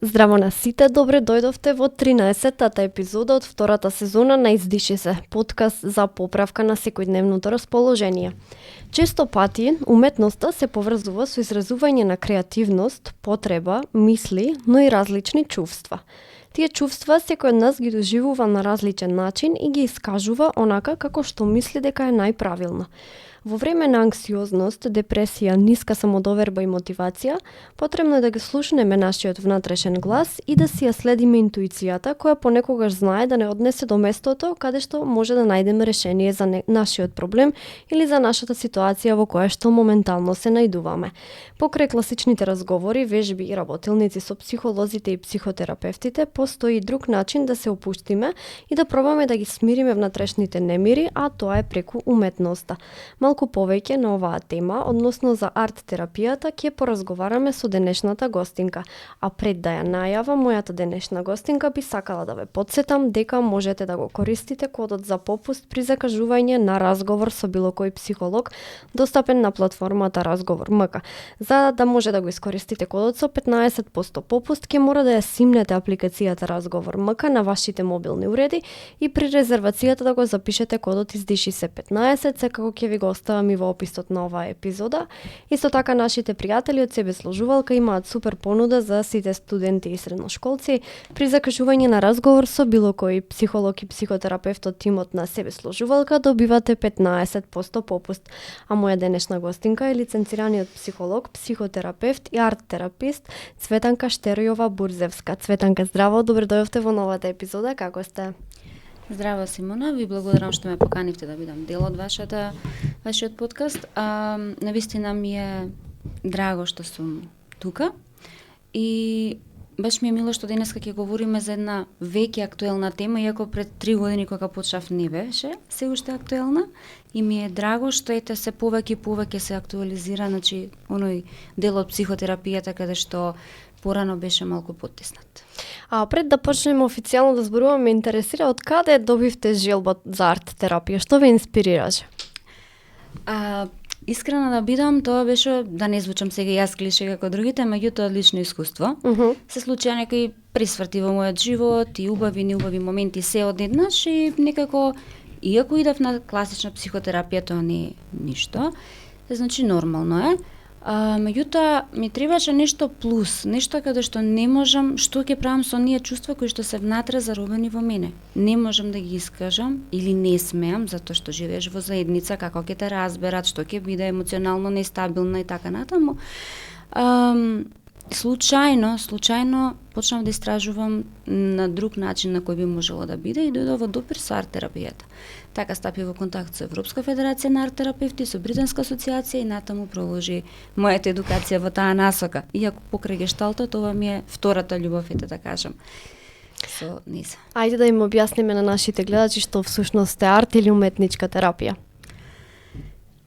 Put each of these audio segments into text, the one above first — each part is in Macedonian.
Здраво на сите, добре дојдовте во 13-тата епизода од втората сезона на Издиши се, подкаст за поправка на секојдневното расположение. Често пати, уметноста се поврзува со изразување на креативност, потреба, мисли, но и различни чувства. Тие чувства секој од нас ги доживува на различен начин и ги искажува онака како што мисли дека е најправилно. Во време на анксиозност, депресија, ниска самодоверба и мотивација, потребно е да ги слушнеме нашиот внатрешен глас и да си ја следиме интуицијата, која понекогаш знае да не однесе до местото каде што може да најдеме решение за нашиот проблем или за нашата ситуација во која што моментално се најдуваме. Покрај класичните разговори, вежби и работилници со психолозите и психотерапевтите, постои друг начин да се опуштиме и да пробаме да ги смириме внатрешните немири, а тоа е преку уметноста. Малку повеќе на оваа тема, односно за арт-терапијата, ќе поразговараме со денешната гостинка. А пред да ја најавам мојата денешна гостинка, би сакала да ве потсетам дека можете да го користите кодот за попуст при закажување на разговор со било кој психолог, достапен на платформата Разговор МК. За да може да го искористите кодот со 15% попуст, ќе мора да ја симнете апликацијата Разговор МК на вашите мобилни уреди и при резервацијата да го запишете кодот Издиши се 15, секако ќе ви го оставам и во описот на оваа епизода. Исто така нашите пријатели од Себе Сложувалка имаат супер понуда за сите студенти и средношколци при закажување на разговор со било кој психолог и психотерапевт од тимот на Себе Сложувалка добивате 15% попуст. А моја денешна гостинка е лиценцираниот психолог, психотерапевт и арт-терапист Цветанка Штеројова-Бурзевска. Цветанка, здраво, добре дојдовте во новата епизода, како сте? Здраво, Симона, ви благодарам што ме поканивте да бидам дел од вашиот подкаст. Навистина ми е драго што сум тука и баш ми е мило што денеска ќе говориме за една веќе актуелна тема, иако пред 3 години кога почнав не беше се уште актуелна, и ми е драго што ете се повеќе и повеќе се актуализира, значи оној дел од психотерапијата каде што порано беше малку потиснат. А пред да почнеме официјално да зборуваме, ме интересира од каде добивте желба за арт-терапија? Што ве инспирираше? Искрена да бидам, тоа беше, да не звучам сега јас клише како другите, меѓутоа лично искуство. Се случија некои присврти во мојот живот и убави, неубави моменти се одеднаш и некако, иако идев на класична психотерапија, тоа не е ништо, значи нормално е. Меѓутоа ми требаше нешто плюс, нешто каде што не можам, што ќе правам со оние чувства кои што се внатре заробени во мене. Не можам да ги искажам или не смеам, затоа што живееш во заедница, како ќе те разберат, што ќе биде емоционално нестабилна и така натаму. Случајно почнав да истражувам на друг начин на кој би можело да биде и дојдов во допир со арт-терапијата. Така стапи во контакт со Европска федерација на арт-терапевти, со Британска асоциација и натаму продолжи мојата едукација во таа насока. Иако покрај гешталтот, ова ми е втората љубов, да кажам. Со низ. Ајде да им објасниме на нашите гледачи што всушност е арт или уметничка терапија.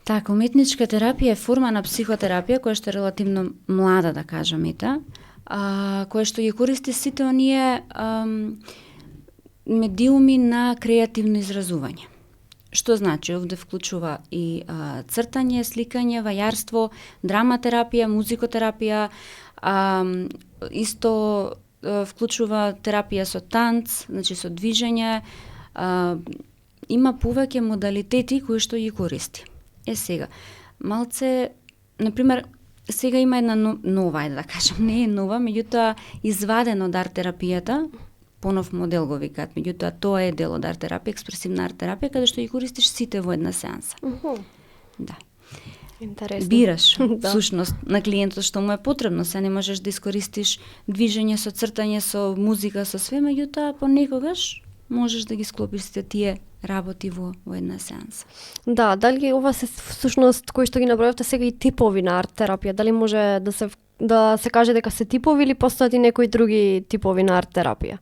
Така, уметничка терапија е форма на психотерапија која што е релативно млада, да кажам која што ги користи сите оние медиуми на креативно изразување. Што значи, овде вклучува и цртање, сликање, вајарство, драматерапија, музикотерапија, исто вклучува терапија со танц, значи со движење, има повеќе модалитети кои што ги користи. Сега, малце, например, сега има една нова, да кажам, не е нова, меѓутоа извадено од арт-терапијата, понов модел го викаат, меѓутоа тоа е дел од арт-терапија, експресивна арт-терапија, каде што ги користиш сите во една сеанса. Да. Интересно. Бираш, всушност, на клиентот што му е потребно, се не можеш да искористиш движење со цртање, со музика, со све, меѓутоа понекогаш можеш да ги склопиш сите тие работи во една сеанса. Да, дали ова се всушност кои што ги набројавте сега и типови на арт-терапија? Дали може да се каже дека се типови или постојат и некои други типови на арт-терапија?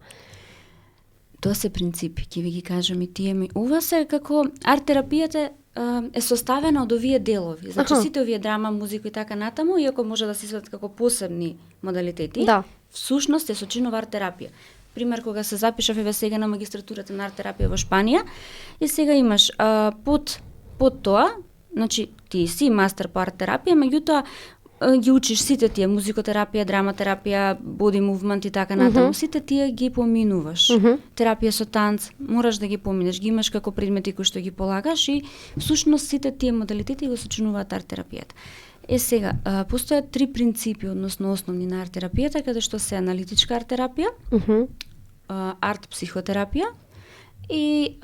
Тоа се принципи, ќе ви ги кажам и тие ми. Ова се како арт-терапијата е составена од овие делови. Значи сите овие драма, музика и така натаму, иако може да се сватат како посебни модалитети, всушност е сочинува арт-терапија. Пример, кога се запишав еве сега на магистратурата на арт-терапија во Шпанија, и сега имаш под тоа, значи ти си мастер по арт-терапија, меѓутоа ги учиш сите тие, музикотерапија, драматерапија, body movement и така натаму, сите тие ги поминуваш. Терапија со танц, мораш да ги поминеш, ги имаш како предмети кои што ги полагаш и всушност сите тие модалитети го сочинуваат арт-терапијата. Сега, постојат 3 принципи, односно основни на арт-терапијата, каде што се аналитичка арт-терапија, арт-психотерапија и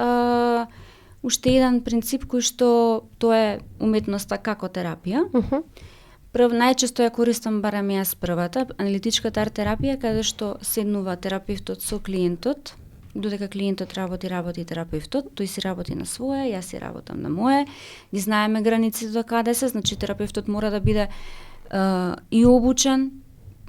уште еден принцип кој што тоа е уметноста како терапија. Најчесто ја користам барем јас првата, аналитичката арт-терапија, каде што седнува терапевтот со клиентот, додека клиентот работи терапевтот, тој си работи на свое, јас си работам на мое, ги знаеме границите до каде се, значи терапевтот мора да биде и обучен,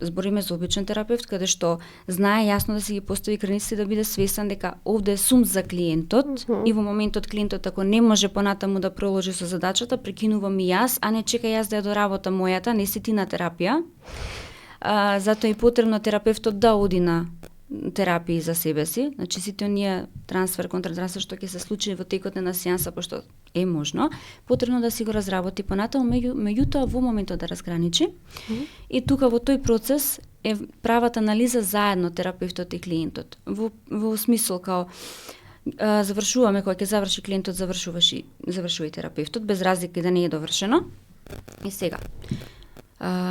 збориме за обичен терапевт, каде што знае јасно да си ги постави границите, да биде свесен дека овде сум за клиентот и во моментот клиентот ако не може понатаму да проложи со задачата, прекинувам и јас, а не чека јас да ја доработам мојата, не си ти на терапија. Затоа е потребно терапевтот да оди на терапии за себе си, значи сите оние трансфер, контратрансфер што ќе се случи во текот на сеанса, пошто е можно, потребно да си го разработи понатаму, меѓутоа во моментот да разграничи. И тука во тој процес е правата анализа заедно терапевтот и клиентот. Во смисол као завршуваме, кога ќе заврши клиентот, завршува и терапевтот, без разлика да не е довршено. И сега,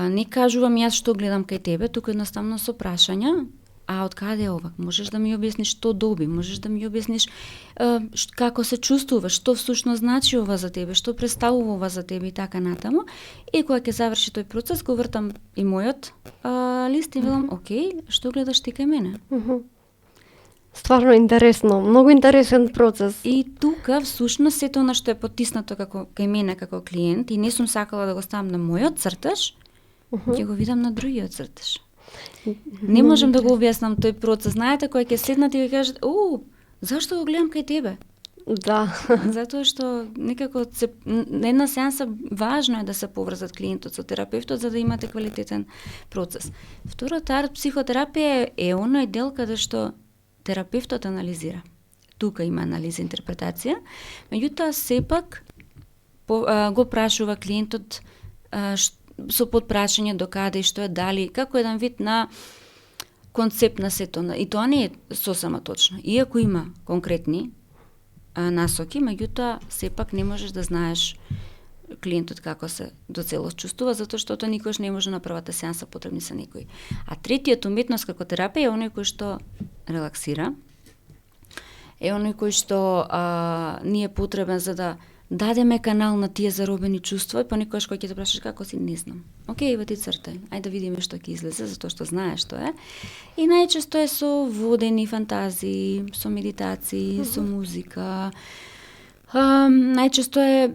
не кажувам јас што гледам кај тебе, тука едноставно со прашања. А од каде е ова? Можеш да ми објасниш што доби, можеш да ми објасниш како се чувствуваш, што всушност значи ова за тебе, што представува ова за тебе и така натаму. И кога ќе заврши тој процес, го вртам и мојот лист и велам, окей, што гледаш ти кај мене? Стварно интересно, многу интересен процес. И тука всушност сето она што е потиснато како кај мене како клиент и не сум сакала да го ставам на мојот цртаж, ќе го видам на другиот цртаж. Не можам да го објаснам тој процес. Знаете, кога ќе седнат и ви кажат, зашто го гледам кај тебе? Да. Затоа што некако една сеанса важно е да се поврзат клиентот со терапевтот за да имате квалитетен процес. Втората арт-психотерапија е оној дел каде што терапевтот анализира. Тука има анализа, интерпретација, меѓутоа сепак го прашува клиентот со подпрашање до каде и што е дали, како еден вид на концепт на сето. И тоа не е сосема точно. Иако има конкретни насоки, меѓутоа сепак не можеш да знаеш клиентот како се до целост чувствува, затоа што тоа никош не може на првата сеанса, потребни се некои. А третиот уметност како терапија е оној кој што релаксира, е оној кој што ни е потребен за да дадеме канал на тие заробени чувства и понекогаш кој ќе те прашаш како си, не знам. Океј, ева ти цртај, ајде да видиме што ќе излезе, затоа што знаеш што е. И најчесто е со водени фантазии, со медитации, со музика. Најчесто е,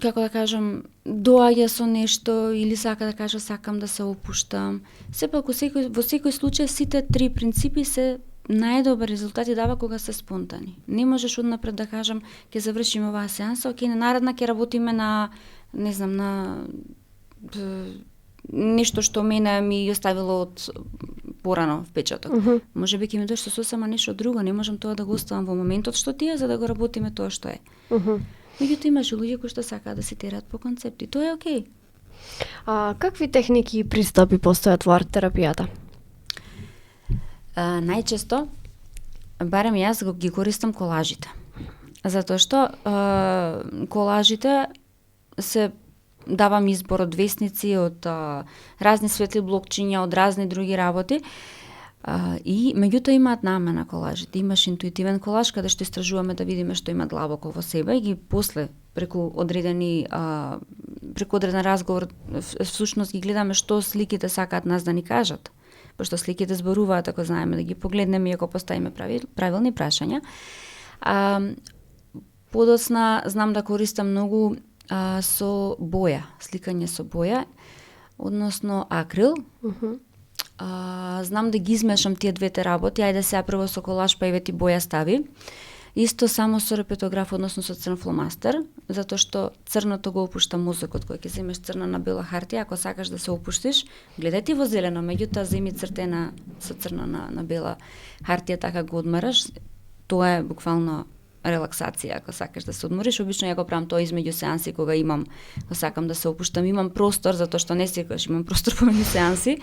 како да кажам, доаѓа со нешто или сака да кажа сакам да се опуштам. Сепак во секој случај сите 3 принципи се најдобар резултати дава кога се спонтани. Не можеш однапред да кажам ќе завршиме оваа сеанса, океј, на наредна ќе работиме на, не знам, на нешто што мене ми оставило од порано впечаток. Можеби ќе ми дошто сосема нешто друго, не можам тоа да го оставам во моментот што ти е, за да го работиме тоа што е. Меѓутоа имаше луѓе кои што сакаат да се терат по концепти, тоа е окей. Какви техники и пристапи постојат во арт-терапијата? Најчесто, барем јас ги користам колажите. Затоа што колажите се давам избор од весници, од разни светли блокчиња, од разни други работи. И меѓутоа имаат намена колажите. Имаш интуитивен колаж каде што истражуваме да видиме што има длабоко во себе и ги после преку одреден разговор всушност ги гледаме што сликите сакаат нас да ни кажат. Пошто сликите зборуваат, ако знаеме да ги погледнеме и ако поставиме правилни прашања. Подоцна знам да користам многу со боја, сликање со боја, односно акрил. Знам да ги измешам тие двете работи, ајде сега прво со колаж па еве ти боја стави. Исто само со репетограф, односно со црн фломастер, затоа што црното го опушта мозокот, кој ќе земеш црна на бела хартија, ако сакаш да се опуштиш, гледај ти во зелено, меѓутоа земи цртена со црна на бела хартија, така го одмараш, тоа е буквално релаксација, ако сакаш да се одмориш. Обично ја го правам тоа измеѓу сеанси кога имам, кога сакам да се опуштам, имам простор, затоа што не секогаш имам простор помеѓу сеанси.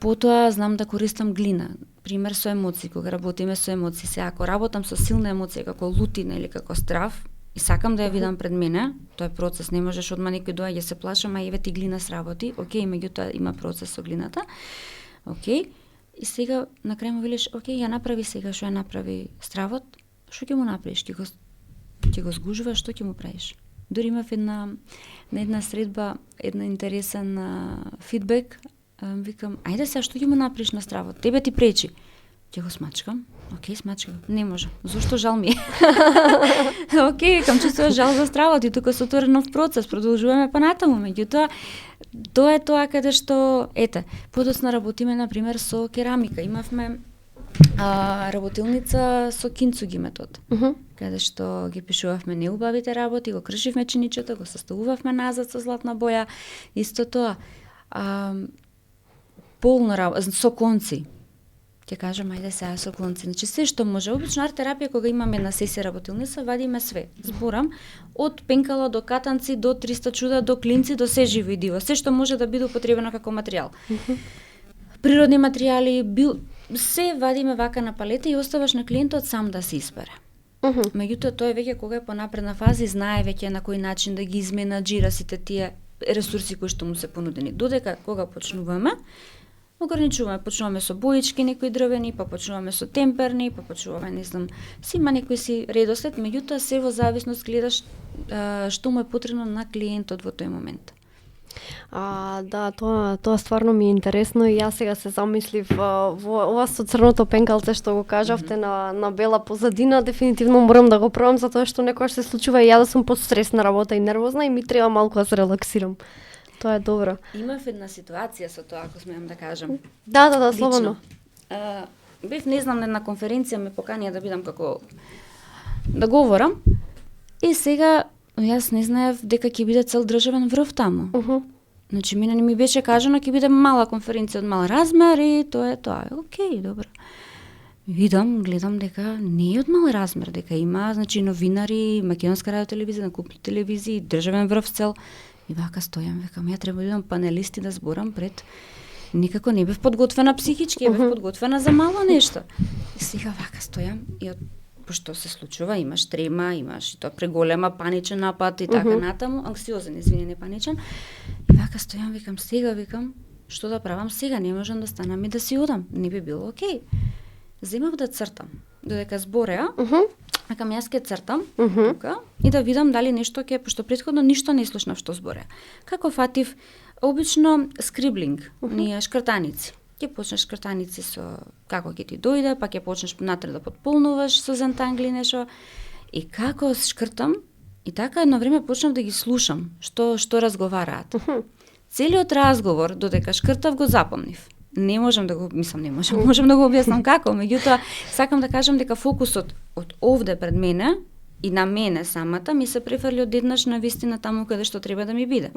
Потоа знам да користам глина. Пример со емоции, кога работиме со емоции. Се ако работам со силна емоција како лутина или како страв и сакам да ја видам пред мене, тоа е процес, не можеш одма некој доаѓа се плашам, а еве ти глина сработи. Океј, меѓутоа има процес со глината. Океј. И сега на крај му велиш, океј, ја направи сега што ја направи стравот, што ќе му направиш? Ќе го згужуваш, што ќе му правиш? Дури имав на една средба, една интересен фидбек, викам, ајде сега што ќе му направиш на стравот? Тебе ти пречи. Ќе го смачкам. Океј, смачкам. Не може. Зошто жал ми е? Океј, викам, чувствуваш жал за стравот и тука се отвори нов процес, продолжуваме понатаму, меѓутоа тоа е тоа каде што, ете, подоцна работиме, например, со керамика. Имавме работилница со кинцуги метод, каде што ги пишувавме неубавите работи, го кршивме чиничето, го составувавме назад со златна боја, исто тоа. Полно работа, со конци. Ќе кажам, ајде сега со конци. Значи, се што може. Обично арт-терапија, кога имаме на сесија работилница, вадиме све. Зборам, од пенкала до катанци, до 300 чуда, до клинци, до се живо и диво. Се што може да биде употребено како материјал. Природни материјали, се вадиме вака на палета и оставаш на клиентот сам да се избере. Меѓутоа, тој веќе кога е по напредна фаза и знае веќе на кој начин да ги изменаџира сите тие ресурси кои што му се понудени. Додека кога почнуваме, ограничуваме, почнуваме со боички некои дрвени, па почнуваме со темперни, па почнуваме, не знам, си има некој си редослед, меѓутоа се во зависност гледаш што му е потребно на клиентот во тој момент. Да, тоа стварно ми е интересно и јас сега се замислив во ова со црното пенкалце што го кажавте на бела позадина, дефинитивно морам да го пробам затоа што некогаш се случува и ја да сум под стрес на работа и нервозна и ми треба малку да се релаксирам. Тоа е добро. Имав една ситуација со тоа, ако смеам да кажам. Да, слободно. Бев, не знам, на конференција ме поканија да бидам како да говорам и сега јас не знаев дека ќе биде цел државен врв таму. Значи, мене не ми беше кажано ќе биде мала конференција од мал размер и тоа е тоа. Океј, добро. Видам, гледам дека не е од мал размер, дека има, значи, новинари, Македонска радиотелевизија, на купли телевизии, државен врв цел. И вака стојам, викам, ја треба да бидам панелист и да зборам пред... Никако не бев подготвена психички, бев подготвена за мало нешто. И сега вака стојам и пошто се случува, имаш трема, имаш и тоа преголема паничен напад и така натаму, анксиозен, извини, не паничен. И вака стојам, викам, што да правам сега, не можам да станам и да си одам. Не би било окей. Земав да цртам. Додека збореа, викам јас ќе цртам тука и да видам дали нешто ќе, пошто претходно ништо не слушнав што збореа. Како фатив, обично скриблинг, ние шкртаници. Ќе почнеш шкртаници со како ќе ти дојде, па ќе почнеш натре да потполнуваш со зентангли нешто. И како шкртам, и така едно време почнав да ги слушам што разговараат. Целиот разговор додека шкртав го запомнив. Не можам да го, можам да го објаснам како, меѓутоа сакам да кажам дека фокусот од овде пред мене и на мене самата ми се префрли одеднаш на вистина таму каде што треба да ми биде.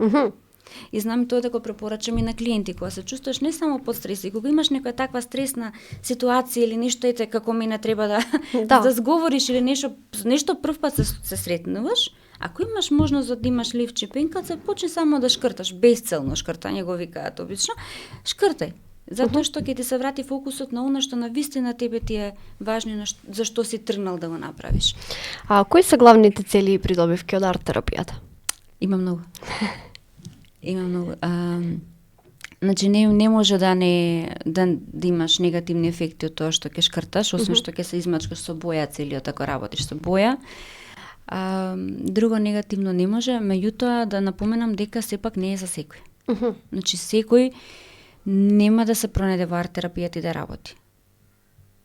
И знам тоа да го препорачам и на клиенти, кога се чувствуваш не само под стрес, и кога имаш некоја таква стресна ситуација или нешто ете како мене треба да зговориш или нешто прв пат се сретнуваш, ако имаш можност да имаш ливче пенкалце, почни само да шкрташ, безцелно шкртање го викаат обично, шкртај. Затоа што ќе ти се врати фокусот на она што на вистина тебе ти е важно за што си тргнал да го направиш. Кои се главните цели и придобивки од арт-терапијата? Има многу. Значи не може да имаш негативни ефекти од тоа што ќе шкрташ, освен што ќе се измачкаш со боја целиот ако работиш со боја. Друго негативно не може, меѓутоа да напоменам дека сепак не е за секој. Значи секој нема да се пронајде во арт-терапијата и да работи.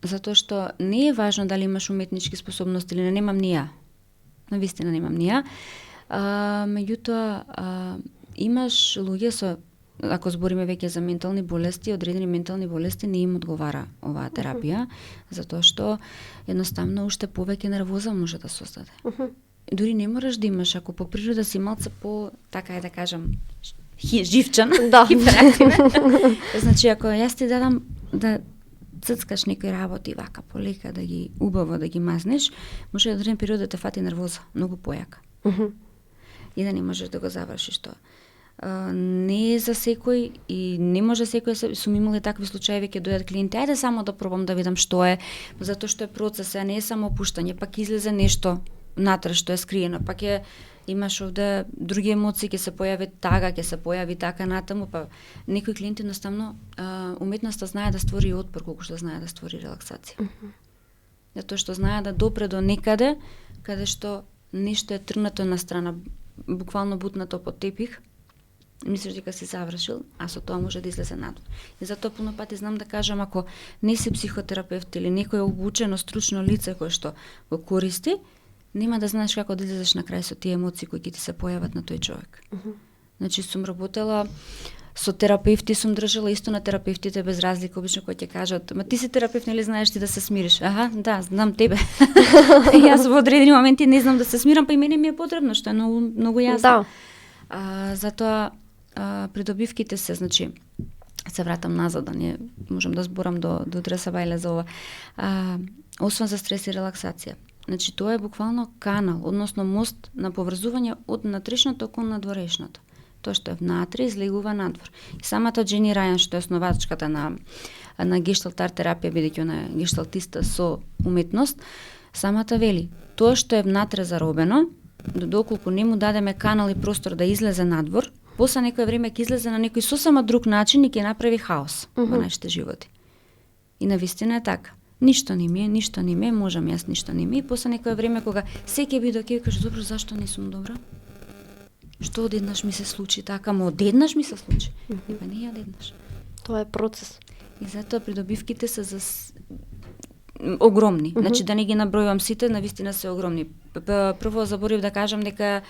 Затоа што не е важно дали имаш уметнички способности или не, немам ни ја. Навистина немам ни ја. Меѓутоа, имаш луѓе со, ако збориме веќе за ментални болести, одредени ментални болести не им одговара оваа терапија, затоа што едноставно уште повеќе нервоза може да создаде. Дури не мораш да имаш, ако по природа си малце по, така е да кажам, живчан, хиперактивен. Значи, ако јас ти дадам да ццкаш некои работи вака полека да ги убаво да ги мазнеш, може да одреден период да те фати нервоза, многу појака. И да не можеш да го завршиш тоа. Не е за секој и не може секој, сум имали такви случаи, ќе дојдат клиенти, ајде само да пробам да видам што е, затоа што е процес, не е само пуштање, пак излезе нешто натре што е скриено, пак имаш овде други емоции, ќе се појави тага, ќе се појави така натаму, па некои клиенти едноставно уметноста знае да створи отпор колку што знае да створи релаксација. Затоа што знае да допре до некаде каде што нешто е тргнато на страна, буквално бутнато под тепих, мислиш дека си завршил, а со тоа може да излезе надвор. И затоа пуно пати знам да кажам, ако не си психотерапевт или некој обучено стручно лице кој што го користи, нема да знаеш како да излезеш на крај со тие емоции кои ќе ти се појават на тој човек. Значи сум работела со терапевти, сум држала исто на терапевтите без разлика, обично кои ќе кажат, ма ти си терапевт, нели знаеш ти да се смириш? Аха, да, знам тебе. Јас во одредени моменти не знам да се смирам, па и мене ми е потребно, што е многу јасно. Да. Затоа придобивките се, значи, се вратам назад, да не можам да зборам до утре сабајле за ова. Освен за стрес и релаксација. Значи, тоа е буквално канал, односно мост на поврзување од натрешното кон надворешното. Тоа што е внатре излегува надвор. И самата Джени Рајан, што е основачката на гешталт арт терапија, бидејќи она е гешталтиста со уметност, самата вели, тоа што е внатре заробено, доколку не му дадеме канал и простор да излезе надвор, после некој време ќе излезе на некој сосема друг начин и ќе направи хаос во нашите животи. И навистина е така. Ништо не ми е, можам јас ништо не ми е, и после некој време кога се ќе биде ќе кажеш, добро, зашто не сум добра? Што одеднаш ми се случи така, ма одеднаш ми се случи. Па не одеднаш. Тоа е процес. И затоа придобивките се огромни. Значи да не ги набројувам сите, навистина се огромни. Прво заборив да кажам дека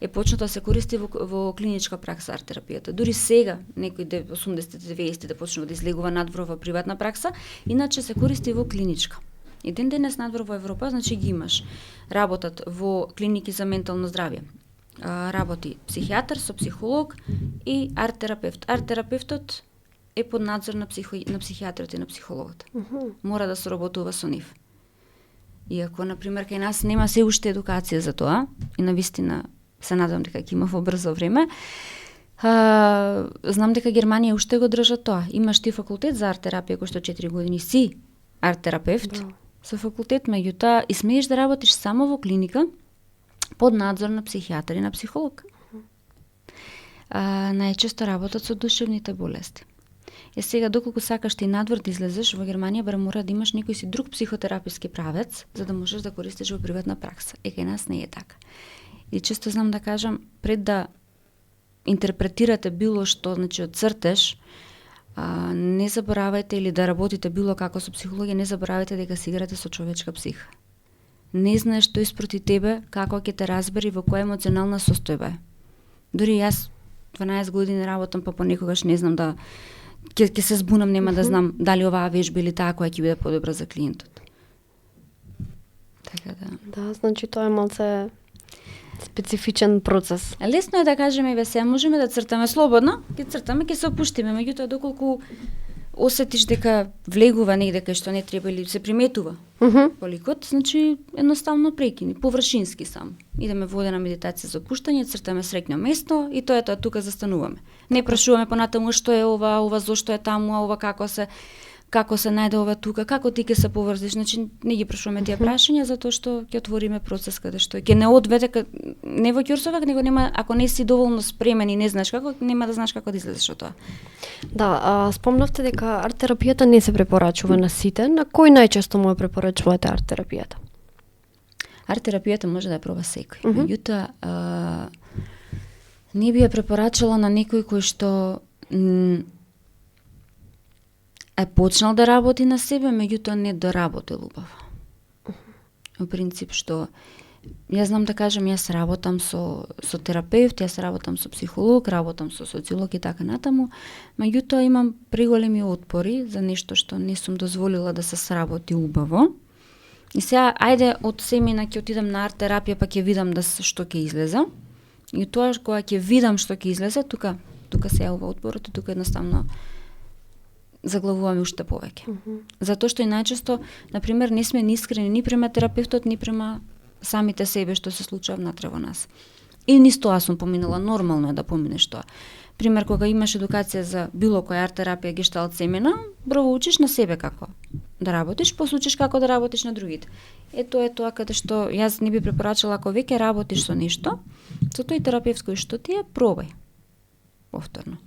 е почнато да се користи во клиничка пракса арт терапијата. Дури сега, некои 80-те, 90-те почнува да излегува надвор во приватна пракса, иначе се користи во клиничка. И ден денес надвор во Европа, значи ги имаш. Работат во клиники за ментално здравје. Работи психијатар со психолог и арт терапевт. Арт терапевтот е под надзор на психијатрот и на психологот. Мора да соработува со нив. Иако, например, кај нас нема се уште едукација за тоа, и навистина се надам дека ќе има во брзо време, знам дека Германија уште го држа тоа. Имаш ти факултет за арт терапија, кој што 4 години си арт терапевт, со факултет, меѓутоа и смееш да работиш само во клиника, под надзор на психијатар и на психолог. Најчесто работат со душевните болести. Сега, доколку сакаш ти надвор да излезеш, во Германија барем мора да имаш некој си друг психотераписки правец, за да можеш да користиш во приватна пракса. Кај нас не е така. И често знам да кажам, пред да интерпретирате било што, значи од цртеж, не заборавајте, или да работите било како со психологија, не заборавајте дека си играте со човечка психа. Не знаеш тој спроти тебе како ќе те разбери, во која емоционална состојба е. Дури јас 12 години работам, па понекогаш не знам да ќе се збунам, нема да знам дали оваа вежба или таа која ќе биде подобра за клиентот. Така да. Да, значи тоа е малце специфичен процес. Лесно е да кажеме, ве можеме да цртаме слободно, ќе цртаме, ќе се опуштиме, меѓутоа доколку осетиш дека влегува негде кај што не треба или се приметува поликот, значи едноставно прекини, површински само. Идеме во водена медитација за опуштање, цртаме среќно место и тоа е тоа, тука застануваме. Не прашуваме понатаму што е ова зошто е таму, ова како се најде ова тука, како ти ќе се поврзиш, значи не ги прашуваме тие прашања затоа што ќе отвориме процес каде што ќе не одведе не во ќурсовак, него нема, ако не си доволно спремен и не знаеш како, нема да знаеш како да излезеш од тоа. Да, спомнавте дека арт терапијата не се препорачува на сите. На кој најчесто му ја препорачувате арт терапијата? Арт терапијата може да ја проба секој. Меѓутоа, не би ја препорачала на некој кој што е почнал да работи на себе, меѓутоа не доработил убаво. Во принцип што јас знам да кажам, јас работам со терапевт, јас работам со психолог, работам со социолог и така натаму, меѓутоа имам преголеми отпори за нешто што не сум дозволила да се сработи убаво. И сега, ајде од семина ќе отидам на арт терапија, па ќе видам што ќе излезе. И тоа кога ќе видам што ќе излезе, тука се јавува отпорот и тука едноставно заглавуваме уште повеќе. Затоа што и најчесто, например, не сме ни искрени ни према терапевтот, ни према самите себе што се случува внатре во нас. И нисто аз сум поминала, нормално е да поминеш тоа. Пример, кога имаш едукација за било која арт-терапија, гешталт, семена, прво учиш на себе како да работиш, после учиш како да работиш на другите. Ето е тоа каде што јас не би препорачала, ако веќе работиш со нешто, со тој терапевско што ти е, пробај повторно.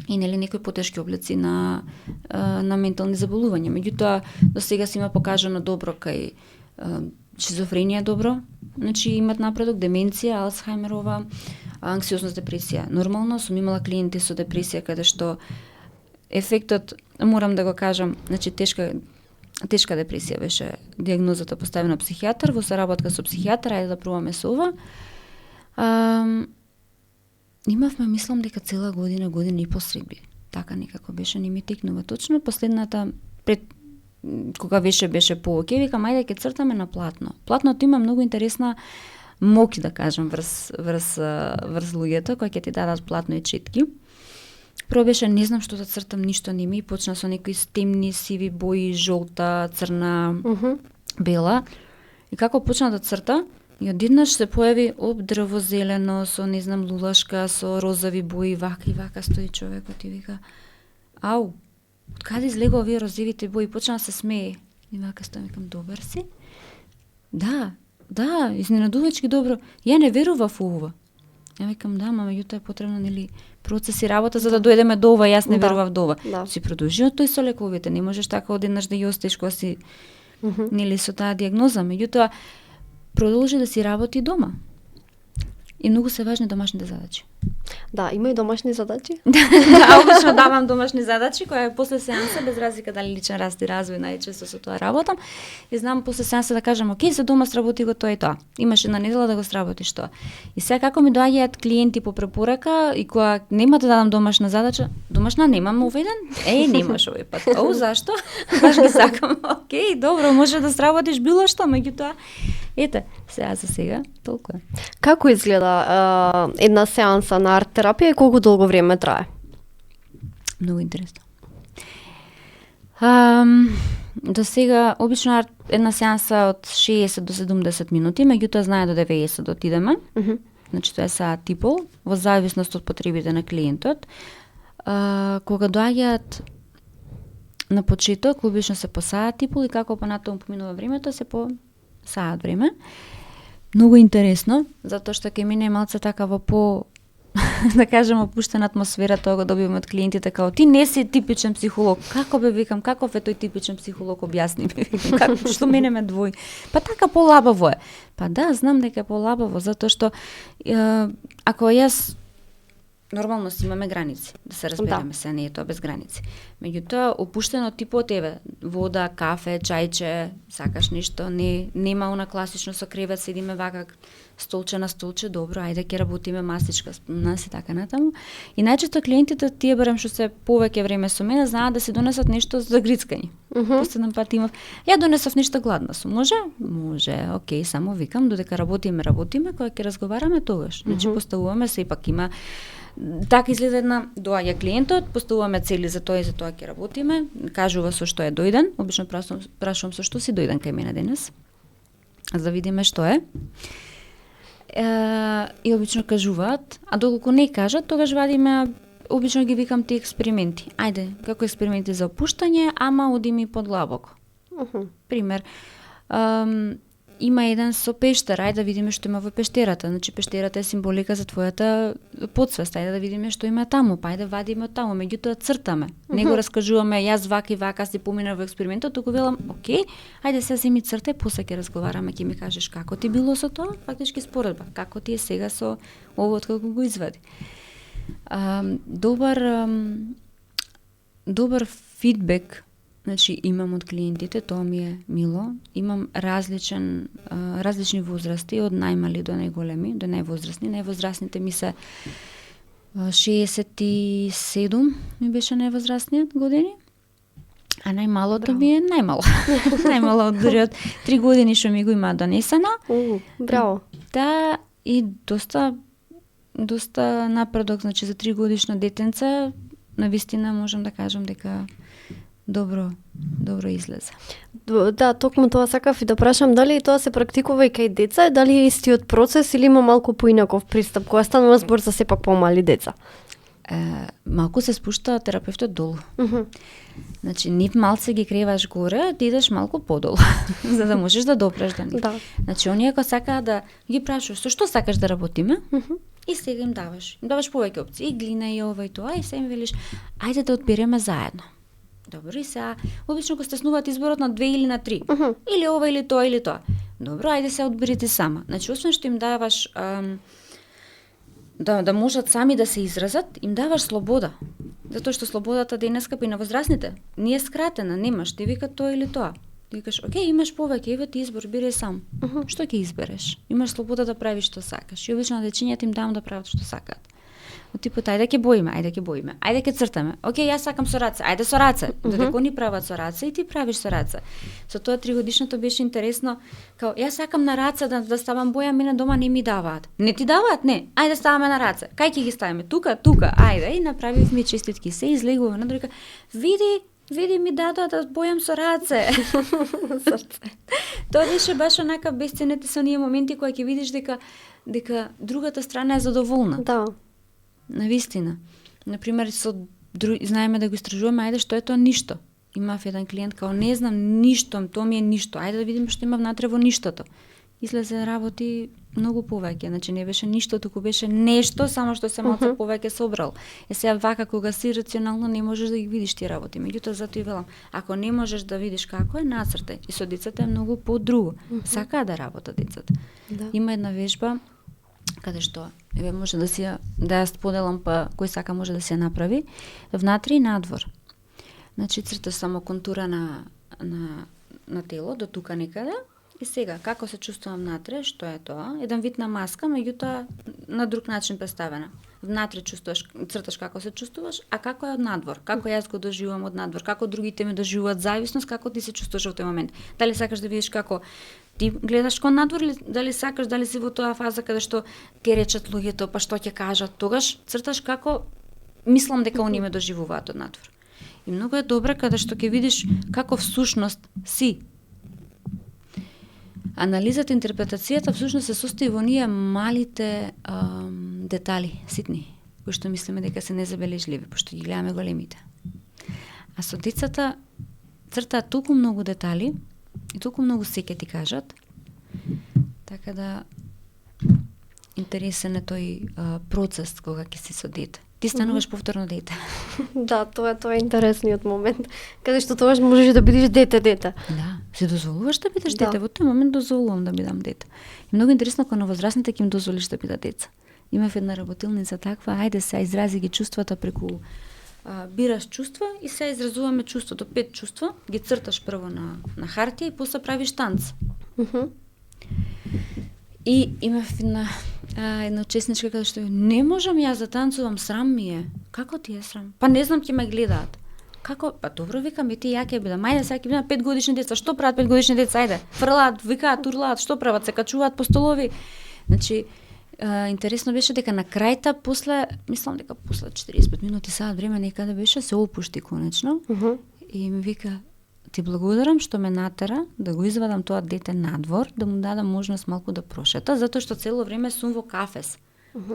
И нели некои потешки облици на ментални заболувања. Меѓутоа, до сега се има покажано добро кај шизофренија добро, значи имат напредок, деменција, Алцхаймерова, анксиозност, депресија. Нормално сум имала клиенти со депресија каде што ефектот, морам да го кажам, значи тешка депресија беше диагнозата поставена психијатар, во соработка со психијатар, ајде да пробаме со ова. Имавме, мислам дека цела година и посредби. Така некако беше, не ми текнува точно. Последната, кога беше повеќе, викам, ајде ќе цртаме на платно. Платното има многу интересна моќ, да кажам, врз луѓето, кои ќе ти дадат платно и четки. Прво беше, не знам што да цртам, ништо не ми, почна со некои темни, сиви бои, жолта, црна, бела. И како почна да црта, и одеднаш се појави дрво зелено, со, не знам, лулашка, со розови бои, вака и вака стои човекот и вика, ау, од каде излегува овие розовите бои? Почна да се смее. И вака стои, викам, добар си? Да, изненадувачки добро. Ја не верував во ова. Ја викам, да, меѓутоа е потребно, нели, процес и работа за да дојдеме до ова, јас не верував до ова. Да. Си продолжи од тој со лековите, не можеш така одеднаш да ја оставиш кога си, нели, со таа диагноза, меѓутоа продолжи да си работи дома. И многу се важни домашните задачи. Да, има и домашни задачи. Да, обично давам домашни задачи, која после сеанса, без разлика дали личен раст и развој, најчесто со тоа работам, и знам после сеанса да кажам, окей, за дома сработи го тоа и тоа. Имаш една недела да го сработиш тоа. И сега како ми доаѓаат клиенти по препорака и кога нема да дадам домашна задача, домашна немам овој ден? Немаш овој пат. Зашто? Баш ги сакам. Окей, добро, може да сработиш било што, меѓутоа, ете, сега толку е. Како изгледа една сеанса на арт-терапија и колку долго време трае? Многу интересно. До сега, обично една сеанса од 60 до 70 минути, меѓутоа знае до 90 да отидеме. Значи тоа е саат и пол, во зависност од потребите на клиентот. Кога доаѓаат на почеток, обично се по саат и пол и како понатаму поминува времето, се по саат време. Многу интересно, затоа што ќе мине малце така во по да кажем опуштена атмосфера, тоа го добиваме од клиентите, као ти не си типичен психолог. Како бе, викам, каков е тој типичен психолог, објасни ми, викам, што мене ме двои. Па така полабаво е. Па да, знам дека е полабаво, затоа што ако јас нормално си имаме граници, да се разбереме, се не е тоа без граници. Меѓутоа, опуштено типо од тебе, вода, кафе, чајче, сакаш нешто, нема она класично со кревет, седиме вака, столче на столче, добро, ајде ќе работиме масичка, нас и така натаму. И најчесто клиентите, тие барем што се повеќе време со мене, знаат да се донесат нешто за грицкање. Последен пат имав, ја донесов нешто гладна сум, може, окей, само викам, додека работиме, кога ќе разговараме тогаш. Значи, поставуваме се, ипак има така изгледа една, доаѓа клиентот, поставуваме цели за тоа и за тоа ќе работиме, кажува со што е дојден, обично прашувам со што си дојден кај мене денес, за да видиме што е. И обично кажуваат, а доколку не кажат, тогаш вадиме, обично ги викам ти експерименти. Ајде, како експерименти за опуштање, ама оди ми подлабоко. Пример, има еден со пештера, ајде да видиме што има во пештерата. Значи пештерата е символика за твојата подсвест, ајде да видиме што има таму, па ајде вадиме од таму, меѓутоа цртаме. Не го раскажуваме јас вака и вака си поминав во експериментот, туку велам, окей, ајде сега земи црте, после ќе разговараме, ќе ми кажеш како ти било со тоа, фактички споредба, како ти е сега со ово откако го извади. Добар фидбек, значи имам од клиентите, тоа ми е мило. Имам различни возрасти, од најмали до најголеми, до највозрастни. Највозрастните ми се 67 ми беше највозрастниот години, а најмалото ми е најмало. Најмало дури од 3 години што ми го има донесено. Браво. Да, и доста напредок, значи за 3 годишно детенце навистина можам да кажам дека добро излезе. Да, токму тоа сакав и да прашам, дали тоа се практикува и кај деца, дали е истиот процес или има малку поинаков пристап, кога станува збор за сепак помали деца? Малку се спушта терапевтот долу. Значи, нив малце ги креваш горе, ти идеш малку подолу, за да можеш да допреш до нив. Да. Значи, оние ако сакаат да ги прашуваш, со што сакаш да работиме, и сега им даваш повеќе опции, и глина и ова и тоа, и се им велиш, ајде да одбереме заедно. Добро, и сега, обично го стеснуваат изборот на 2 или на 3. Или ова, или тоа, или тоа. Добро, ајде се одберете сама. Значи, освен што им даваш да можат сами да се изразат, им даваш слобода. Затоа што слободата денеска и на возрастните не е скратена, немаш, ти вика тоа или тоа. Ти викаш, окей, имаш повеќе, еве ти избор, бирај сам. Што ќе избереш? Имаш слобода да правиш што сакаш. И обично на дечињата им давам да прават што сакаат. Од типот, ајде ќе боиме, ајде ќе цртаме. Океј, јас сакам со раце, ајде со раце. Додека они прават со раце и ти правиш со раце. Со тоа 3-годишното беше интересно, као јас сакам на раце да ставам боја, мене дома не ми даваат. Не ти даваат? Не. Ајде ставаме на раце. Кај ќе ги ставиме? Тука, ајде. И направивме честитки. Се излегува на друга. Види ми дадоа да бојам со раце. Тоа беше баш онака бесценете се оние моменти кои ќе видиш дека другата страна е задоволна. Да. Навистина. Например, знаеме да го истражуваме, ајде што е тоа ништо. Имав еден клиент као не знам ништо, тоа ми е ништо. Ајде да видиме што има внатре во ништото. Излезе работи многу повеќе, значи не беше ништо, туку беше нешто, само што се малку повеќе собрал. Сега вака кога си рационално не можеш да ги видиш тие работи. Меѓутоа затоа и велам, ако не можеш да видиш како е, нацртај. И со децата е многу подруго. Сакаат да работат децата. Да. Има една вежба каде што еве може да ја споделам, па кој сака може да се направи внатре и надвор. Значи црташ само контура на тело до тука некаде и сега како се чувствувам внатре, што е тоа? Еден вид на маска, меѓутоа на друг начин представена. Внатре црташ како се чувствуваш, а како е од надвор? Како јас го доживувам од надвор? Како другите ме доживуваат, зависност како ти се чувствуваш во тој момент? Дали сакаш да видиш како ти гледаш кон надвор или дали си во тоа фаза каде што ќе речат луѓето, па што ќе кажат, тогаш црташ како мислам дека оние ме доживуваат од надвор. И многу е добро каде што ќе видиш како всушност си. Анализата, интерпретацијата всушност се состои во оние малите детали, ситни, кои што мислиме дека се незабележливи, пошто ги гледаме големите. А со децата цртаат толку многу детали и толку многу се ќе ти кажат, така да интересен е тој процес кога ќе си со дете. Ти стануваш повторно дете. Да, тоа е интересниот момент, каде што тогаш можеш да бидеш дете. Да, се дозволуваш да бидеш дете, во тој момент дозволувам да бидам дете. И многу интересно кога на возрастните ќе им дозволиш да бидат деца. Имав една работилница таква, ајде се изрази ги чувствата преку бираш чувства и се изразуваме чувството, 5 чувства, ги црташ прво на хартија и после правиш танц. И имав една учесничка каде што не можам јас да танцувам, срам ми е. Како ти е срам? Па не знам, ќе ме гледаат. Како? Па добро, викам, и ти ја ќе бидам. Ајде сега ќе бидам 5 годишни деца. Што прават 5 годишни деца? Ајде, фрлаат, викаат, урлаат, што прават? Се качуваат по столови. Значи, интересно беше дека на крајта мислам дека после 45 минути, саат време некаде беше, се опушти конечно. И ми вика, ти благодарам што ме натера да го извадам тоа дете надвор, да му дадам можност малку да прошета, затоа што цело време сум во кафес.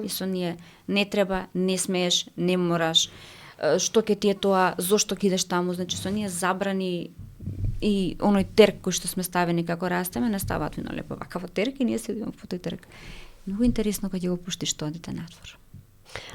И со ние не треба, не смееш, не мораш, што ќе ти е тоа, зошто ќе идеш таму, значи со ние забрани и оној терк кој што сме ставени како растеме, не ставаат вино лепо вака во терк и ние седиме во тој терк. Многу интересно кога ќе го пуштиш тоа дете надвор.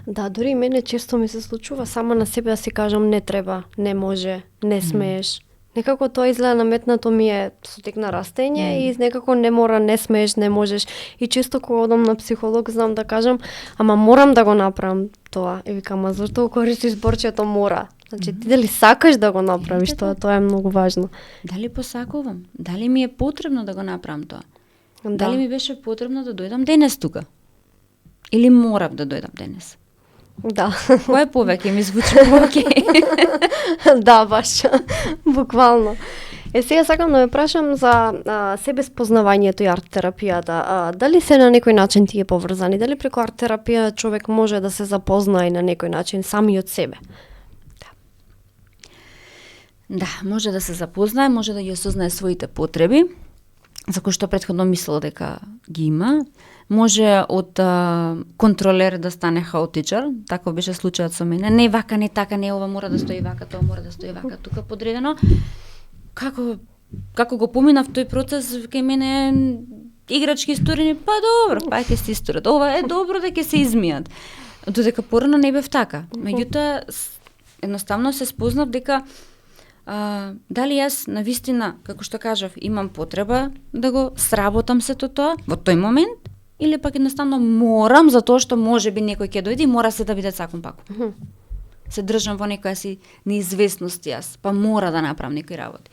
Да, дури и мене често ми се случува само на себе да си кажам не треба, не може, не смееш. Некако тоа изгледа наметнато ми е со тек на растење и некако не мора, не смееш, не можеш. И често кога одам на психолог знам да кажам, ама морам да го направам тоа. И викам, а зашто користиш зборчето мора? Значи ти дали сакаш да го направиш тоа е многу важно. Дали посакувам? Дали ми е потребно да го направам тоа? Да. Дали ми беше потребно да дојдам денес тука? Или морам да дојдам денес? Да. Кој повеќе ми звучи повеќе? Да, баш. Буквално. Сега сакам да ме прашам за себе спознавањето и арт терапијата. Дали се на некој начин тие поврзани? Дали преку арт терапија човек може да се запознае на некој начин самиот себе? Да, може да се запознае, може да ги осознае своите потреби, за кои што претходно мислел дека ги има. Може од контролер да стане хаотичар, тако беше случајот со мене. Не вака, не така, не ова мора да стои вака, тоа мора да стои вака, тука подредено. Како го поминав тој процес, кај мене играчки историни, па добро, па ќе се исторат. Ова е добро да ќе се измијат. Додека порано не бев така. Меѓутоа, едноставно се спознав дека дали јас навистина, како што кажав, имам потреба да го сработам сето тоа во тој момент, или пак едноставно морам, затоа што може би некој ќе дојде и мора се да биде цаком пако. Се држам во некоја си неизвестност јас, па мора да направам некои работи.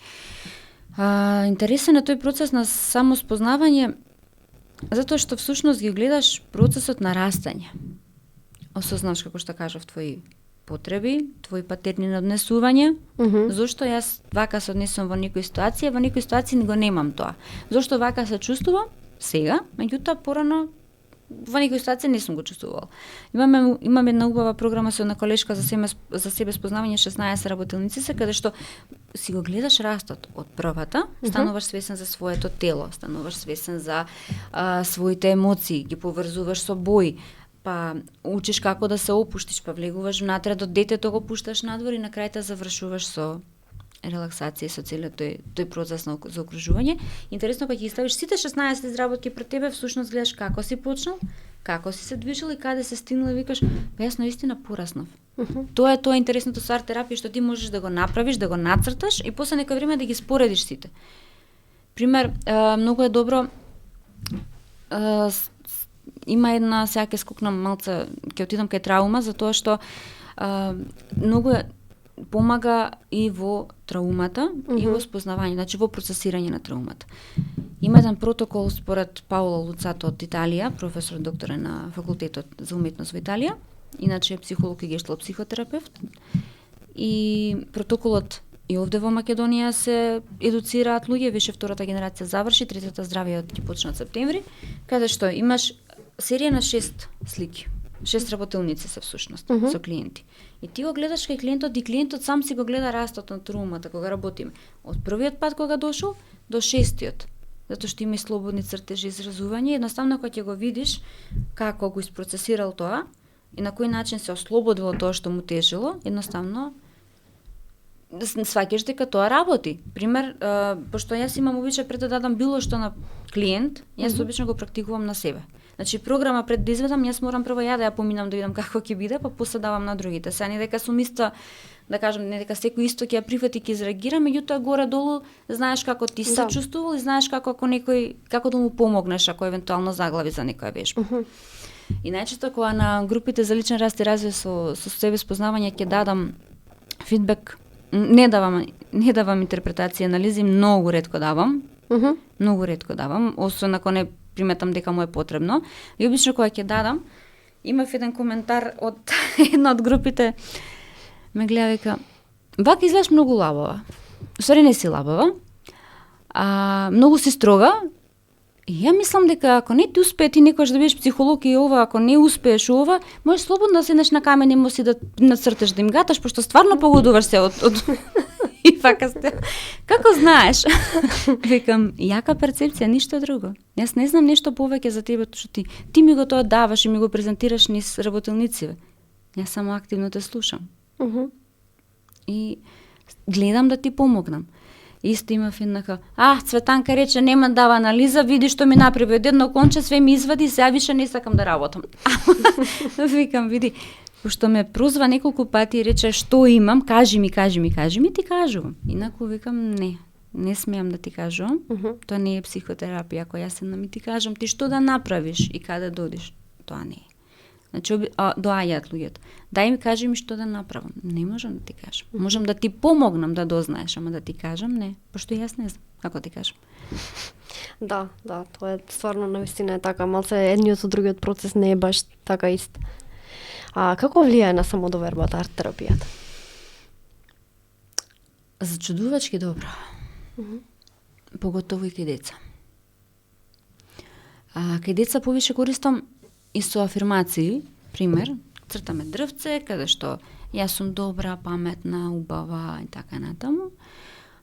Интересен е тој процес на самоспознавање, затоа што всушност ги гледаш процесот на растање. Осознаваш, како што кажав, твои потреби, твои патерни на однесување, зошто јас вака се однесувам во некои ситуации го немам тоа. Зошто вака се чувствувам сега, меѓутоа порано во некои ситуации не сум го чувствувал. Имаме една убава програма со една колешка за себе спознавање 16 работилници се, каде што си го гледаш растот од првата, стануваш свесен за своето тело, стануваш свесен за своите емоции, ги поврзуваш со бои, па учиш како да се опуштиш, па влегуваш внатре до детето, го пушташ надвор и на крајта завршуваш со релаксација со целиот тој процес на заокружување. Интересно, кога ќе ставиш сите 16 изработки пред тебе, всушност гледаш како си почнал, како си се движил и каде се стигнал и викаш, па јас наистина пораснав. Тоа е интересното со арт-терапија, што ти можеш да го направиш, да го нацрташ и после некој време да ги споредиш сите. Пример, многу е добро, има една, сега ќе скокнам малце, ќе отидам кај траума, затоа што многу помага и во траумата, и во спознавање, значи во процесирање на траумата. Има еден протокол според Паоло Луцато од Италија, професор доктор на факултетот за уметност во Италија, иначе е психолог и гешталт психотерапевт. И протоколот и овде во Македонија се едуцираат луѓе, више втората генерација заврши, третата здравје ќе почне од септември, каде што имаш серија на 6 слики. 6 работилници се всушност со клиенти. И ти го гледаш кај клиентот и клиентот сам си го гледа растот на траумата кога работиме. Од првиот пат кога дошол до 6-тиот. Затоа што има и слободни цртежи изразување, едноставно кога ќе го видиш како го испроцесирал тоа и на кој начин се ослободило тоа што му тежело, едноставно сваќаш дека тоа работи. Пример, пошто јас имам обичај пред да дадам било што на клиент, јас обично го практикувам на себе. Значи програма пред да изведам, јас морам прво ја да ја поминам да видам како ќе биде, па после давам на другите. Сега не дека сум иста, да кажам, не дека секој исто ќе ја прифати, ќе изреагира, меѓутоа горе-долу знаеш како ти се чувствувал и знаеш како како да му помогнеш ако евентуално заглави за некоја вежба. И најчесто кога на групите за личен раст и развој со себе спознавање ќе дадам фидбек, не давам интерпретација, анализи, многу ретко давам. Многу ретко давам, освен ако не приметам дека му е потребно. И обично кога ќе дадам, имав еден коментар од една од групите, ме гледа вика, вака изгледаш многу лабава. Усвари не си лабава, многу си строга. И ја мислам дека ако не ти успее ти некојаш да бидеш психолог и ова, ако не успееш ова, можеш слободно да седнеш на камен и можеш да нацрташ, да им гаташ, пошто стварно погодуваш се од... И вака сте. Како знаеш? Викам, јака перцепција, ништо друго. Јас не знам нешто повеќе за тебе, што ти ми го тоа даваш и ми го презентираш низ работилници. Јас само активно те слушам. И гледам да ти помогнам. Исто имав еднака, Цветанка рече, нема дава анализа, види што ми направи од едно конче, све ми извади, сега више не сакам да работам. Викам, види, пошто ме прозва неколку пати и рече што имам, кажи ми, ти кажувам. Инаку викам, не смеам да ти кажувам, тоа не е психотерапија, ако јас седнам и ти кажам, ти што да направиш и каде додиш, тоа не е. Значи, доаѓаат луѓето. Дај ми, кажи ми што да направам. Не можам да ти кажам. Можам да ти помогнам да дознаеш, ама да ти кажам, не. Пошто јас не знам, како ти кажам. Да, тоа е стварно навистина е така, малце едниот со другиот процес не е баш така ист. Како влијае на самодовербата арт-терапијата? Зачудувачки добро. Поготово и кај деца. Кај деца повише користам и со афирмации, пример, цртаме дрвце, каде што јас сум добра, паметна, убава и така натаму.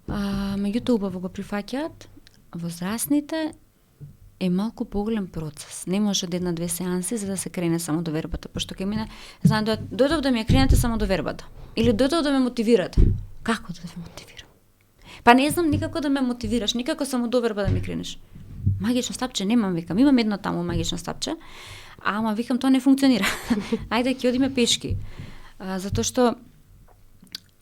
Меѓутоа убаво го прифаќаат, возрастните е малку поголем процес. Не може од една-две сеанси за да се крене само до вербата, пошто ќе мине, знам дојдов да ми ја кренете само до вербата или дојдов да ме мотивирате. Како да те мотивирам? Па не знам никако да ме мотивираш, никако само до верба да ми кренеш. Магично стапче немам, викам, имам едно таму магично стапче, ама викам тоа не функционира. Ајде ќе одиме пешки. Затоа што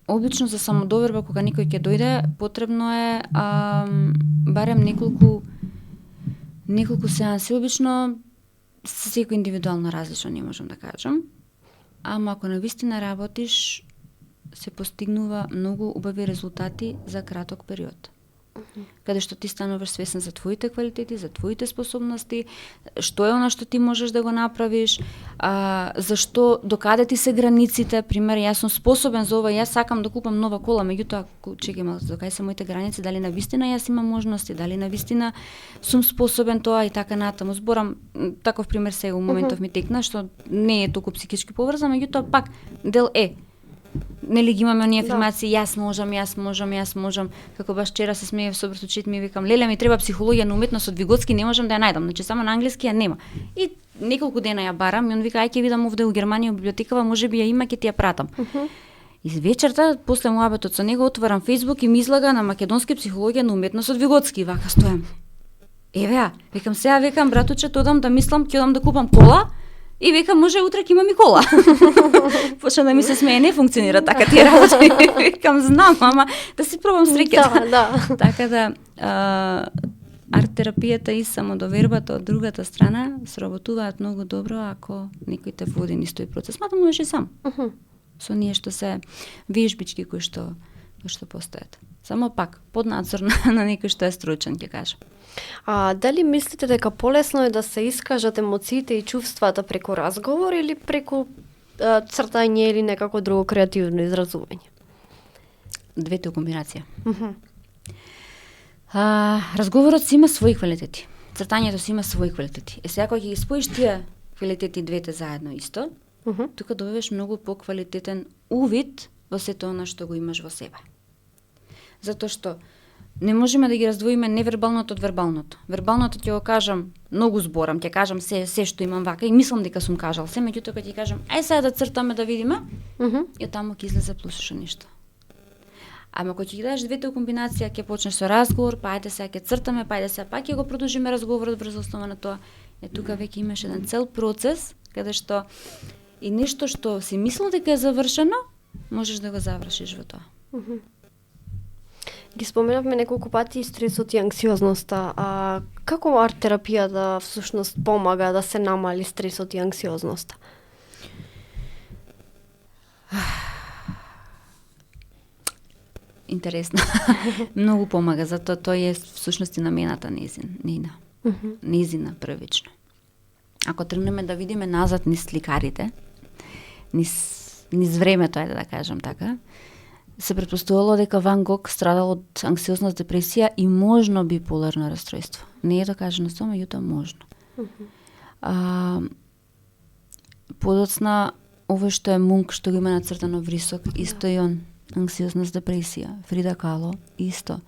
обично за самодоверба кога никој ќе дојде, потребно е барем неколку сеанси, обично секој индивидуално различно, не можам да кажам. Ама ако навистина работиш, се постигнува многу убави резултати за краток период. Каде што ти стануваш свесен за твоите квалитети, за твоите способности, што е она што ти можеш да го направиш, зашто, докаде ти се границите, пример, јас сум способен за ова, јас сакам да купам нова кола, меѓутоа, чекај малку, докај се моите граници, дали навистина јас имам можности, дали навистина сум способен тоа и така натаму. Зборам, таков пример сега у моментов ми текна, што не е толку психички поврзан, меѓутоа пак дел е. Нели ги имаме оние афирмации, јас можам, како баш вчера се смеев со братучет ми викам, леле ми треба психологија на уметност од Виготски, не можам да ја најдам, значи само на англиски ја нема. И неколку дена ја барам и он вика, ај ќе видам овде у Германија у библиотекава, можеби ја има, ќе ти ја пратам. И вечерта, после муабетот со него, отварам Facebook и ми излага на македонски психологија на уметност од Виготски, вака стојам. Еве, викам сега, викам братучет, одам да мислам, ќе одам да купам кола. И викам, може утре ќе имам и кола. Почна да ми се смее, не функционира така тие работи. Викам, знам, ама да си пробам среќата. Да. Така да, арт-терапијата и самодовербата од другата страна сработуваат многу добро ако некој те води низ тој процес. Мада можеш и сам. Со ние што се вежбички кои што постојат. Само пак, под надзор на некој што е стручен, ќе кажам. Дали мислите дека полесно е да се искажат емоциите и чувствата преку разговор или преку цртање или некако друго креативно изразување? Двете комбинација. Разговорот си има своји квалитети. Цртањето си има своји квалитети. Сега кога ќе ги споиш тие квалитети двете заедно исто, тука добиваш многу поквалитетен увид во сето она што го имаш во себе. Затоа што не можеме да ги раздвоиме невербалното од вербалното. Вербалното ќе го кажам, многу зборам, ќе кажам се што имам вака и мислам дека сум кажал се, меѓутоа кога ќе кажам ај сега да цртаме да видиме, и таму ќе излезе плюсушо нешто. Ама кога ќе ги дадеш двете комбинација, ќе почнеш со разговор, па ајде сега ќе цртаме, па ајде сега пак ќе го продолжиме разговорот врз основа на тоа. Тука веќе имаш еден цел процес каде што и нешто што си мислел дека е завршено, можеш да го завршиш во тоа. Ги споменавме неколку пати стресот и анксиозноста. Како арт-терапијата всушност помага да се намали стресот и анксиозноста? Интересно. Многу помага, затоа тој е всушност и намената незина првично. Ако тргнеме да видиме назад низ сликарите, низ времето, ајде да кажам така, се претпоставувало дека Ван Гог страдал од анксиозност, депресија и можно биполарно расстройство. Не е докажано со, меѓутоа можно. Подоцна, овој што е Мунк, што го има нацртано врисок, исто и он, анксиозност, депресија. Фрида Кало, исто.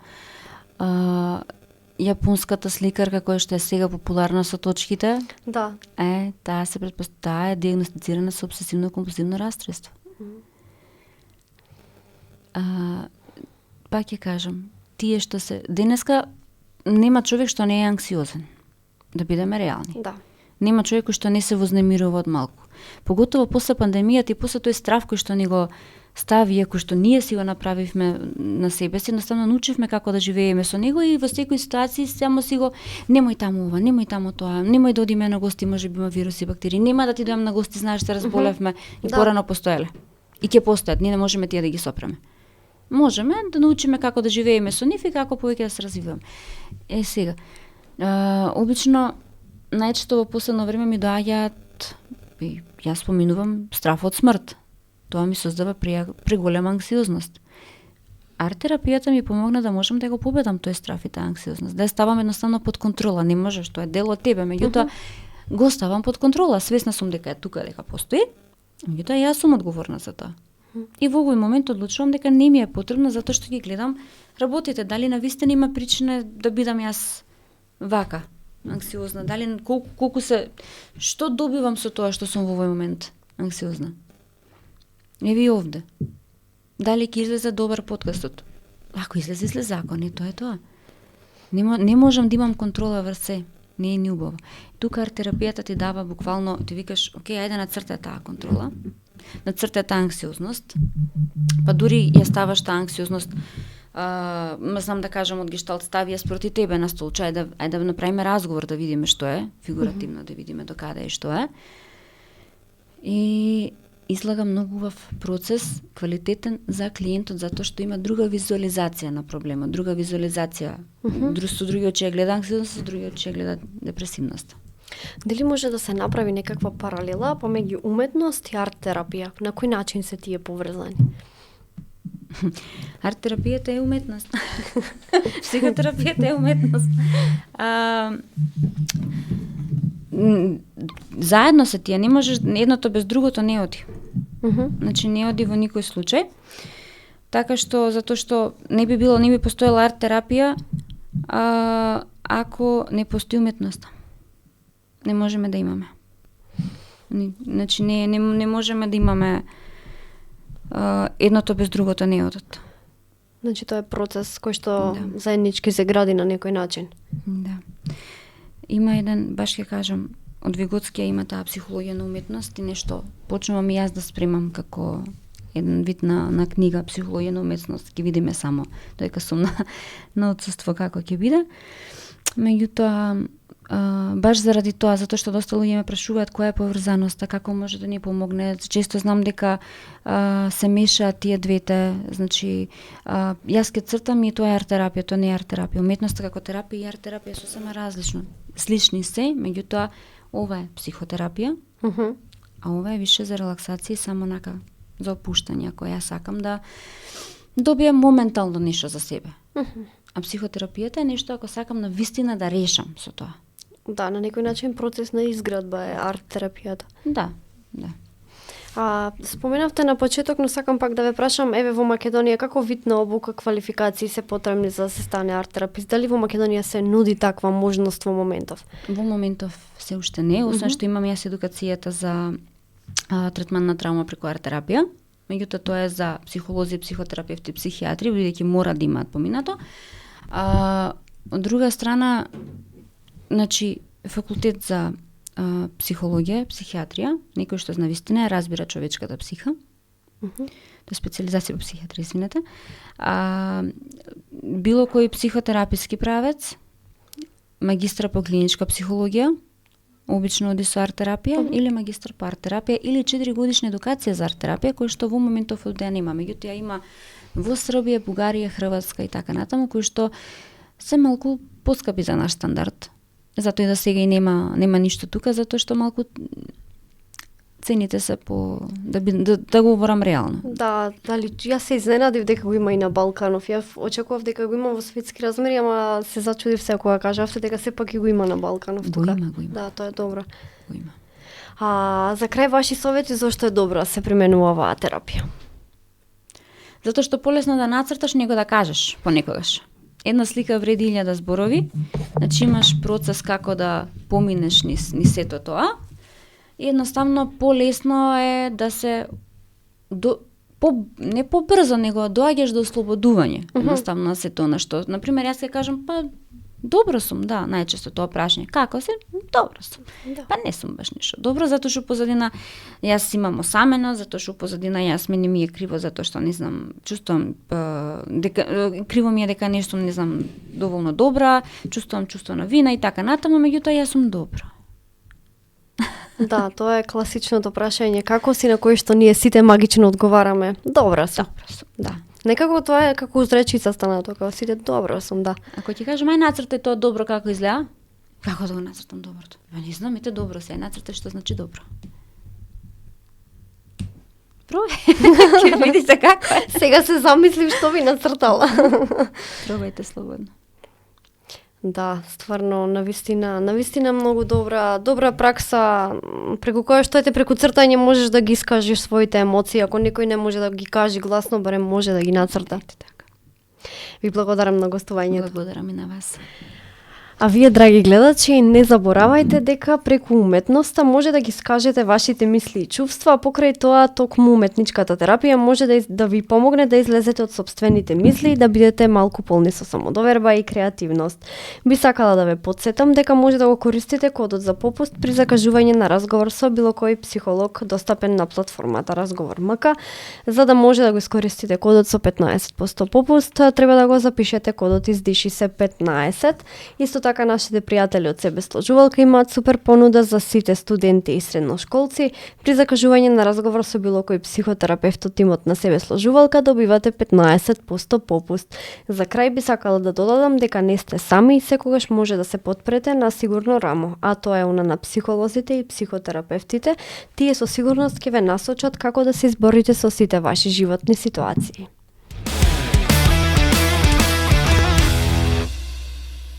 Јапонската сликарка која што е сега популарна со точките, таа е диагностицирана со обсесивно-компулсивно расстройство. Пак ќе кажам, тие што се... Денеска нема човек што не е анксиозен. Да бидеме реални. Нема човек кој што не се вознемирува од малку. Поготово после пандемијата и после тој страв кој што ни го стави, кој што ние си го направивме на себе си, едноставно научивме како да живееме со него и во секој ситуација само си го немој таму ова, немој таму тоа, немој да одиме на гости, можеби има вируси, бактерии, нема да ти дојдам на гости, знаеш се разболевме и порано постоеле. И ќе постојат, ние не можеме тие да ги сопреме. Можеме да научиме како да живееме со нив и како повеќе да се развиваме. Сега, обично, најчесто во последно време ми доаѓаат, јас споминувам страф од смрт. Тоа ми создава преголема анксиозност. Арт-терапијата ми помогна да можам да го победам тој страф и таа анксиозност, да ја ставам едноставно под контрола. Не можеш, тоа е дел од тебе, меѓутоа го ставам под контрола. Свесна сум дека е тука, дека постои Меѓутоа јас сум одговорна за тоа. И во овој момент одлучувам дека не ми е потребно затоа што ги гледам работите, дали навистина има причина да бидам јас вака, анксиозна, дали колку се, што добивам со тоа што сум во овој момент анксиозна. Еве и овде. Дали ќе излезе добар подкастот? Ако излезе, ако не, тоа е тоа. Не можам да имам контрола врз се. Не е ни убаво. Тука арт-терапијата ти дава буквално, ти викаш, окей, ајде нацртај таа контрола, нацртај таа анксиозност, па дури ја ставаш таа анксиозност, знам да кажам од гешталт стави ја спроти тебе на стол, ајде да направиме разговор да видиме што е, фигуративно да видиме до каде е што е. И излага многу убав процес, квалитетен за клиентот, затоа што има друга визуализација на проблемот, друга визуализација. Со други очи ја гледа анксиозност, со други очи ја гледа депресивноста. Дали може да се направи некаква паралела помеѓу уметност и арт-терапија? На кој начин се тие поврзани? Арт-терапијата е уметност. Психотерапијата е уметност. Заедно се тие, не можеш едното без другото не оди. Значи не оди во никој случај. Така што затоа што не би постоела арт-терапија ако не постои уметноста. Не можеме да имаме. Значи не можеме да имаме едното без другото не одат. Значи тоа е процес кој што заеднички се гради на некој начин. Да. Има еден, баш ќе кажам, од Виготскија има таа психологија на уметност и нешто почнувам и јас да спремам како еден вид на книга психологија на уметност, ќе видиме само додека сум на отсуство како ќе биде. Меѓутоа баш заради тоа, затоа што доста луѓе ме прашуваат која е поврзаноста, како може да ни помогне. Често знам дека се мешаат тие двете, значи јас ке цртам и тоа е арт-терапија, тоа не е арт-терапија. Уметноста како терапија и арт-терапија се сосема различно. Слични се, меѓутоа ова е психотерапија, а ова е више за релаксација и само нака за опуштање, ако јас сакам да добијам моментално нешто за себе. А психотерапијата е нешто ако сакам на вистина да решам со тоа. Да, на некој начин процес на изградба е арт-терапијата. Да. Споменавте на почеток, но сакам пак да ве прашам, еве во Македонија како вид на обука, квалификации се потребни за да се стане арт-терапист? Дали во Македонија се нуди таква можност во моментов? Во моментов се уште не, освен што имам јас едукацијата за третман на травма преку арт-терапија. Меѓутоа тоа е за психолози, психотерапевти, психијатри, бидејќи мора да имаат поминато. Од друга страна, значи факултет за психологија, психијатрија, некој што навистина разбира човечката психа. Тоа е специализација во психијатрија, извинете. Било кој психотераписки правец, магистра по клиничка психологија, обично оди со арт-терапија, или магистар по арт-терапија, или 4 годишна едукација за арт-терапија, кој што во моментов овде нема. Меѓутоа има во Србија, Бугарија, Хрватска и така натаму, кои што се малку поскапи за наш стандард. Затоа и да сега и нема ништо тука, затоа што малку цените се по да го говорам реално. Да, дали јас се изненадив дека го има и на Балканов. Ја очекував дека го има во светски размери, ама се зачудив се кога кажавте дека сепак и го има на Балканов тука. Го има. Да, тоа е добро. Го има. За крај ваши совети зошто е добро да се применува оваа терапија? Затоа што полесно да нацрташ него да кажеш понекогаш. Една слика вреди 1000 зборови, значи имаш процес како да поминеш низ сето тоа. И едноставно полесно е да се не побрзо, него доаѓаш до ослободување. Едноставно се тоа на што, на пример, јас ќе кажам, па добро сум, да, најчесто тоа прашање. Како се? Добро сум. Да. Па не сум баш ништо добро, затоа што позадина јас имам осамено, затоа што позадина мене ми е криво, затоа што не знам, чувствувам дека криво ми е дека нешто не знам доволно добра, чувствувам чувство на вина и така натаму, меѓутоа јас сум добро. Да, тоа е класичното прашање. Како си, на кој што ние сите магично одговараме? Добро сум. Да. Некако тоа е како узречица стана тоа, сите добро сум, да. Ако ти кажам, ај нацртај тоа добро како изгледа, како да го нацртам доброто? Не знам, ете добро се, нацртај што значи добро. Пробај, ќе видите како е. Сега се замислив што би нацртала. Пробајте слободно. Да, стварно, навистина многу добра пракса, преку која што преку цртање можеш да ги искажеш своите емоции, ако некој не може да ги каже гласно, барем може да ги нацрта. Така. Ви благодарам на гостувањето. Благодарам и на вас. А вие, драги гледачи, не заборавајте дека преку уметноста може да ги скажете вашите мисли и чувства, покрај тоа токму уметничката терапија може да ви помогне да излезете од сопствените мисли и да бидете малку полни со самодоверба и креативност. Би сакала да ве потсетам дека може да го користите кодот за попуст при закажување на разговор со било кој психолог достапен на платформата Разговор МК. За да може да го искористите кодот со 15% попуст, треба да го запишете кодот издиши се 15. Исто така нашите пријатели од Себесложувалка имаат супер понуда за сите студенти и средношколци. При закажување на разговор со било кој психотерапевт од тимот на Себесложувалка добивате 15% попуст. За крај би сакала да додадам дека не сте сами и секогаш може да се потпрете на сигурно рамо, а тоа е она на психолозите и психотерапевтите. Тие со сигурност ќе ве насочат како да се изборите со сите ваши животни ситуации.